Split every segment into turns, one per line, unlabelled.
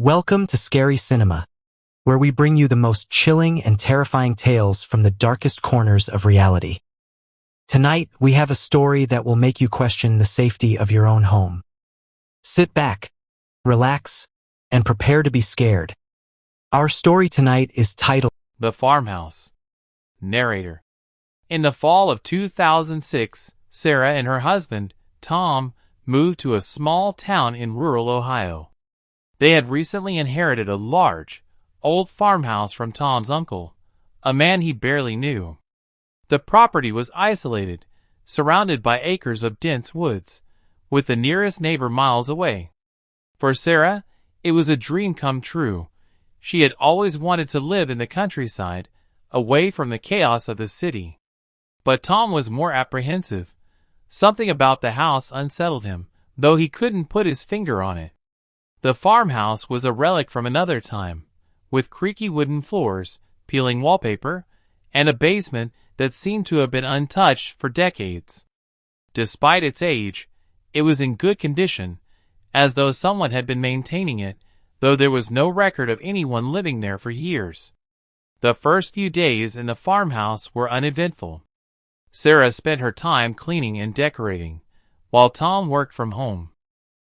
Welcome to Scary Cinema, where we bring you the most chilling and terrifying tales from the darkest corners of reality. Tonight, we have a story that will make you question the safety of your own home. Sit back, relax, and prepare to be scared. Our story tonight is titled
The Farmhouse. Narrator. In the fall of 2006, Sarah and her husband, Tom, moved to a small town in rural Ohio. They had recently inherited a large, old farmhouse from Tom's uncle, a man he barely knew. The property was isolated, surrounded by acres of dense woods, with the nearest neighbor miles away. For Sarah, it was a dream come true. She had always wanted to live in the countryside, away from the chaos of the city. But Tom was more apprehensive. Something about the house unsettled him, though he couldn't put his finger on it. The farmhouse was a relic from another time, with creaky wooden floors, peeling wallpaper, and a basement that seemed to have been untouched for decades. Despite its age, it was in good condition, as though someone had been maintaining it, though there was no record of anyone living there for years. The first few days in the farmhouse were uneventful. Sarah spent her time cleaning and decorating, while Tom worked from home.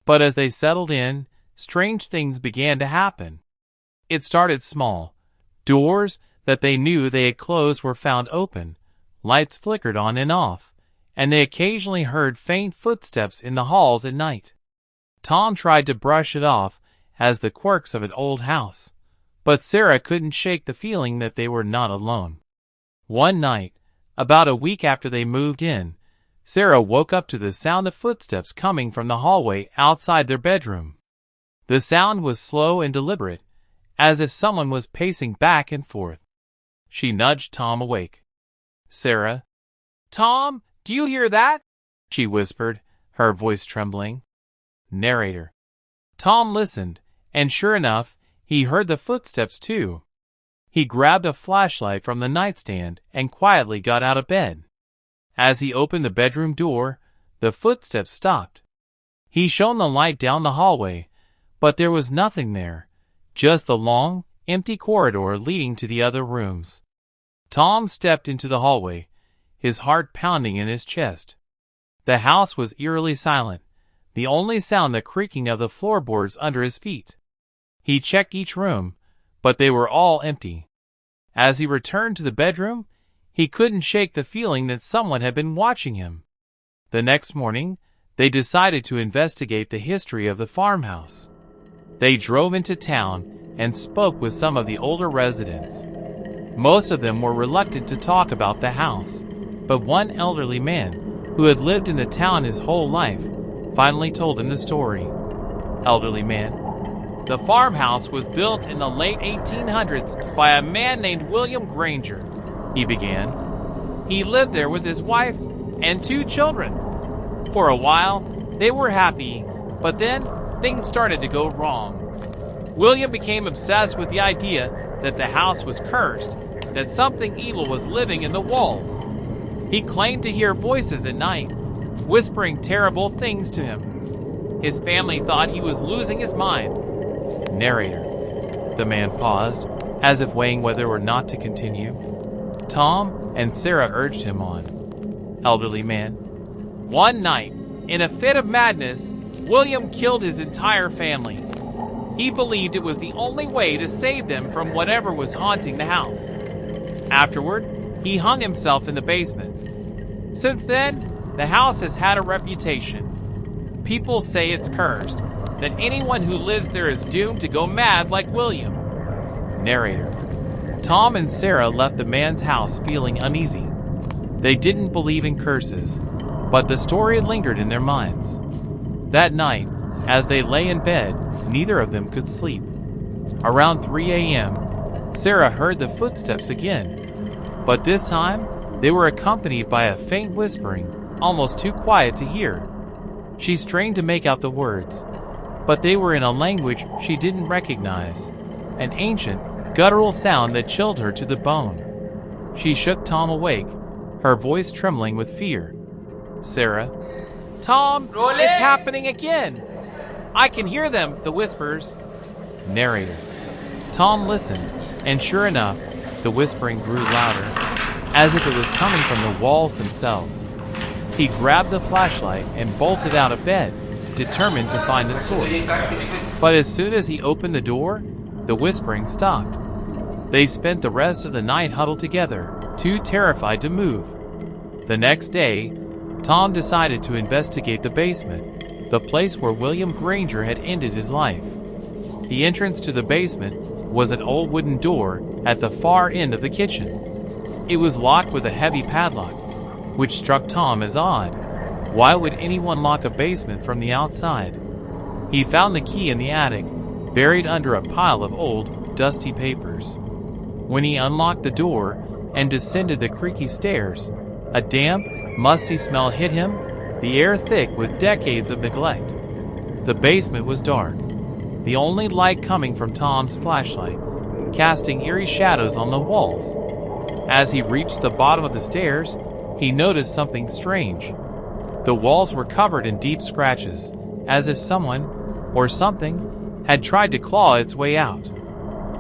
But as they settled in, strange things began to happen. It started small. Doors that they knew they had closed were found open, lights flickered on and off, and they occasionally heard faint footsteps in the halls at night. Tom tried to brush it off as the quirks of an old house, but Sarah couldn't shake the feeling that they were not alone. One night, about a week after they moved in, Sarah woke up to the sound of footsteps coming from the hallway outside their bedroom. The sound was slow and deliberate, as if someone was pacing back and forth. She nudged Tom awake. "Sarah?" "Tom, do you hear that?" she whispered, her voice trembling. Narrator. Tom listened, and sure enough, he heard the footsteps too. He grabbed a flashlight from the nightstand and quietly got out of bed. As he opened the bedroom door, the footsteps stopped. He shone the light down the hallway, but there was nothing there, just the long, empty corridor leading to the other rooms. Tom stepped into the hallway, his heart pounding in his chest. The house was eerily silent, the only sound the creaking of the floorboards under his feet. He checked each room, but they were all empty. As he returned to the bedroom, he couldn't shake the feeling that someone had been watching him. The next morning, they decided to investigate the history of the farmhouse. They drove into town and spoke with some of the older residents. Most of them were reluctant to talk about the house, but one elderly man, who had lived in the town his whole life, finally told them the story. Elderly man. "The farmhouse was built in the late 1800s by a man named William Granger," he began. "He lived there with his wife and 2 children. For a while, they were happy, but then things started to go wrong. William became obsessed with the idea that the house was cursed, that something evil was living in the walls. He claimed to hear voices at night, whispering terrible things to him. His family thought he was losing his mind." Narrator. The man paused, as if weighing whether or not to continue. Tom and Sarah urged him on. Elderly man. "One night, in a fit of madness, William killed his entire family. He believed it was the only way to save them from whatever was haunting the house. Afterward, he hung himself in the basement. Since then, the house has had a reputation. People say it's cursed, that anyone who lives there is doomed to go mad like William." Narrator. Tom and Sarah left the man's house feeling uneasy. They didn't believe in curses, but the story lingered in their minds. That night, as they lay in bed, neither of them could sleep. Around 3 a.m., Sarah heard the footsteps again, but this time they were accompanied by a faint whispering, almost too quiet to hear. She strained to make out the words, but they were in a language she didn't recognize, an ancient, guttural sound that chilled her to the bone. She shook Tom awake, her voice trembling with fear. "Sarah?" "Tom, it's happening again. I can hear them," the whispers. Narrator. Tom listened, and sure enough, the whispering grew louder, as if it was coming from the walls themselves. He grabbed the flashlight and bolted out of bed, determined to find the source. But as soon as he opened the door, the whispering stopped. They spent the rest of the night huddled together, too terrified to move. The next day, Tom decided to investigate the basement, the place where William Granger had ended his life. The entrance to the basement was an old wooden door at the far end of the kitchen. It was locked with a heavy padlock, which struck Tom as odd. Why would anyone lock a basement from the outside? He found the key in the attic, buried under a pile of old, dusty papers. When he unlocked the door and descended the creaky stairs, a damp, musty smell hit him, the air thick with decades of neglect. The basement was dark, the only light coming from Tom's flashlight, casting eerie shadows on the walls. As he reached the bottom of the stairs, he noticed something strange. The walls were covered in deep scratches, as if someone, or something, had tried to claw its way out.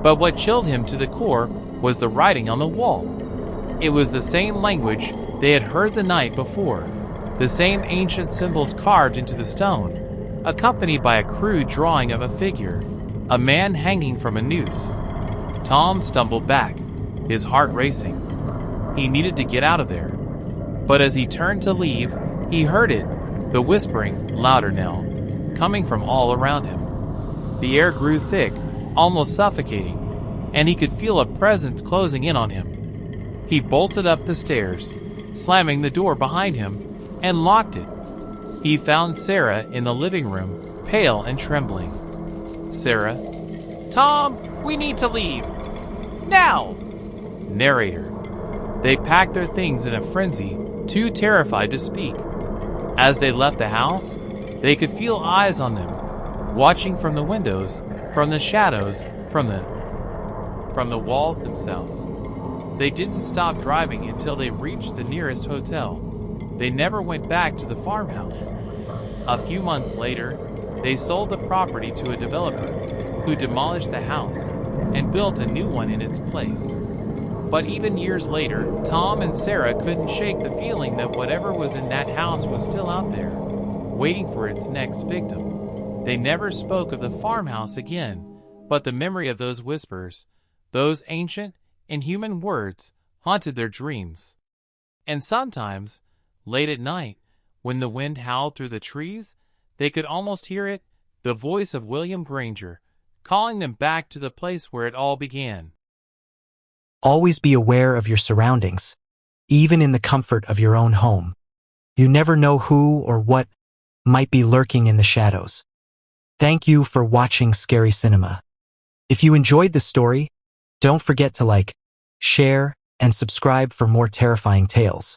But what chilled him to the core was the writing on the wall. It was the same language they had heard the night before, the same ancient symbols carved into the stone, accompanied by a crude drawing of a figure, a man hanging from a noose. Tom stumbled back, his heart racing. He needed to get out of there. But as he turned to leave, he heard it, the whispering, louder now, coming from all around him. The air grew thick, almost suffocating, and he could feel a presence closing in on him. He bolted up the stairs, slamming the door behind him, and locked it. He found Sarah in the living room, pale and trembling. Sarah. Tom, we need to leave. Now! Narrator. They packed their things in a frenzy, too terrified to speak. As they left the house, they could feel eyes on them, watching from the windows, from the shadows, from the walls themselves. They didn't stop driving until they reached the nearest hotel. They never went back to the farmhouse. A few months later, they sold the property to a developer who demolished the house and built a new one in its place. But even years later, Tom and Sarah couldn't shake the feeling that whatever was in that house was still out there, waiting for its next victim. They never spoke of the farmhouse again, but the memory of those whispers, those ancient, inhuman words, haunted their dreams. And sometimes, late at night, when the wind howled through the trees, they could almost hear it, the voice of William Granger, calling them back to the place where it all began.
Always be aware of your surroundings, even in the comfort of your own home. You never know who or what might be lurking in the shadows. Thank you for watching Scary Cinema. If you enjoyed the story, don't forget to like, share, and subscribe for more terrifying tales.